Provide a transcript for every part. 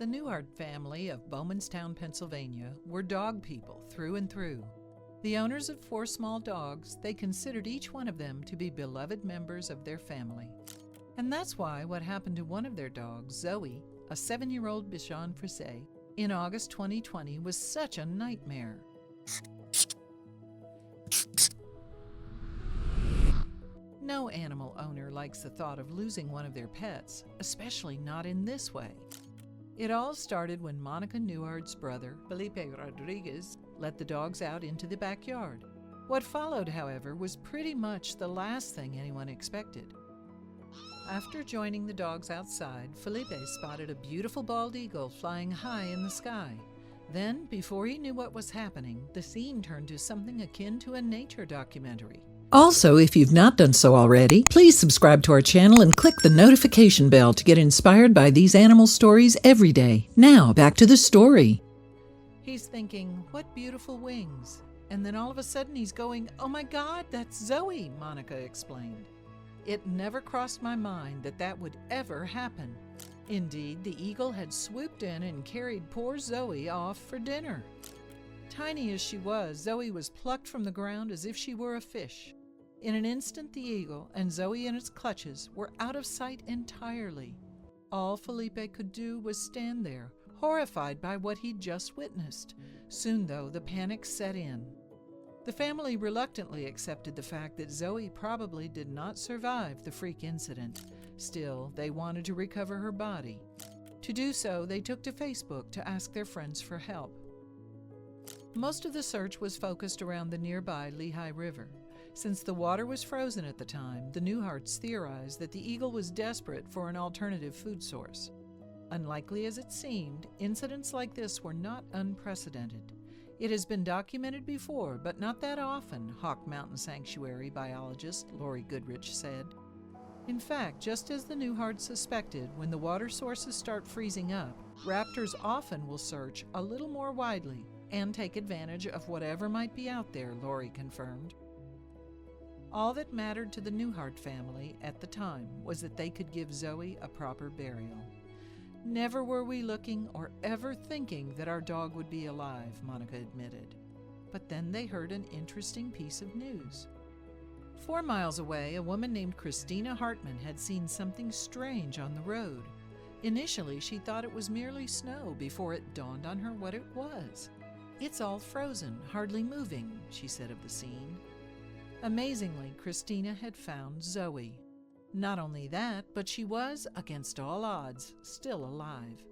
The Newhart family of Bowmanstown, Pennsylvania, were dog people through and through. The owners of 4 small dogs, they considered each one of them to be beloved members of their family. And that's why what happened to one of their dogs, Zoe, a 7-year-old Bichon Frise, in August 2020 was such a nightmare. No animal owner likes the thought of losing one of their pets, especially not in this way. It all started when Monica Newhart's brother, Felipe Rodriguez, let the dogs out into the backyard. What followed, however, was pretty much the last thing anyone expected. After joining the dogs outside, Felipe spotted a beautiful bald eagle flying high in the sky. Then, before he knew what was happening, the scene turned to something akin to a nature documentary. Also, if you've not done so already, please subscribe to our channel and click the notification bell to get inspired by these animal stories every day. Now, back to the story. He's thinking, what beautiful wings. And then all of a sudden he's going, oh my God, that's Zoe, Monica explained. It never crossed my mind that that would ever happen. Indeed, the eagle had swooped in and carried poor Zoe off for dinner. Tiny as she was, Zoe was plucked from the ground as if she were a fish. In an instant, the eagle and Zoe in its clutches were out of sight entirely. All Felipe could do was stand there, horrified by what he'd just witnessed. Soon, though, the panic set in. The family reluctantly accepted the fact that Zoe probably did not survive the freak incident. Still, they wanted to recover her body. To do so, they took to Facebook to ask their friends for help. Most of the search was focused around the nearby Lehigh River. Since the water was frozen at the time, the Newharts theorized that the eagle was desperate for an alternative food source. Unlikely as it seemed, incidents like this were not unprecedented. It has been documented before, but not that often, Hawk Mountain Sanctuary biologist Lori Goodrich said. In fact, just as the Newharts suspected, when the water sources start freezing up, raptors often will search a little more widely and take advantage of whatever might be out there, Lori confirmed. All that mattered to the Newhart family at the time was that they could give Zoe a proper burial. Never were we looking or ever thinking that our dog would be alive, Monica admitted. But then they heard an interesting piece of news. 4 miles away, a woman named Christina Hartman had seen something strange on the road. Initially, she thought it was merely snow before it dawned on her what it was. It's all frozen, hardly moving, she said of the scene. Amazingly, Christina had found Zoe. Not only that, but she was, against all odds, still alive.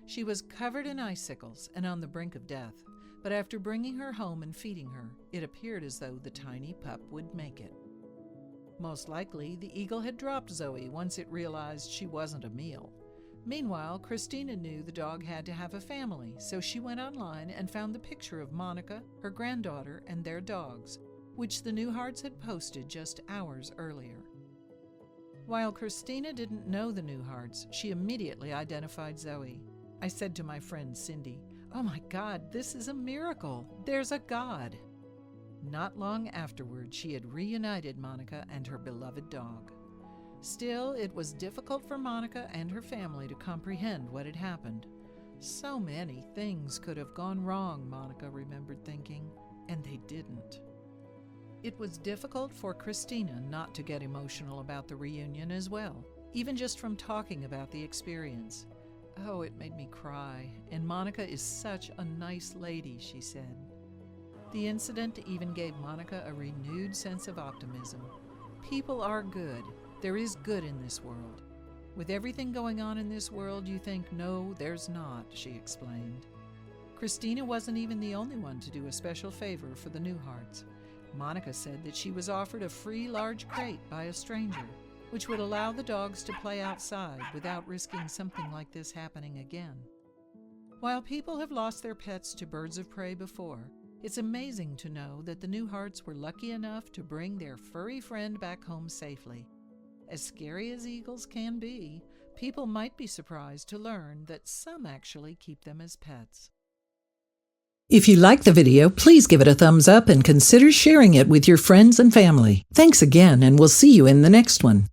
She was covered in icicles and on the brink of death, but after bringing her home and feeding her, it appeared as though the tiny pup would make it. Most likely, the eagle had dropped Zoe once it realized she wasn't a meal. Meanwhile, Christina knew the dog had to have a family, so she went online and found the picture of Monica, her granddaughter, and their dogs, which the Newharts had posted just hours earlier. While Christina didn't know the Newharts, she immediately identified Zoe. I said to my friend Cindy, "Oh my God, this is a miracle! There's a God!" Not long afterward, she had reunited Monica and her beloved dog. Still, it was difficult for Monica and her family to comprehend what had happened. So many things could have gone wrong, Monica remembered thinking, and they didn't. It was difficult for Christina not to get emotional about the reunion as well, even just from talking about the experience. "Oh, it made me cry, and Monica is such a nice lady," she said. The incident even gave Monica a renewed sense of optimism. People are good. There is good in this world. With everything going on in this world, you think, no, there's not, she explained. Christina wasn't even the only one to do a special favor for the Newharts. Monica said that she was offered a free large crate by a stranger, which would allow the dogs to play outside without risking something like this happening again. While people have lost their pets to birds of prey before, it's amazing to know that the Newharts were lucky enough to bring their furry friend back home safely. As scary as eagles can be, people might be surprised to learn that some actually keep them as pets. If you liked the video, please give it a thumbs up and consider sharing it with your friends and family. Thanks again, and we'll see you in the next one.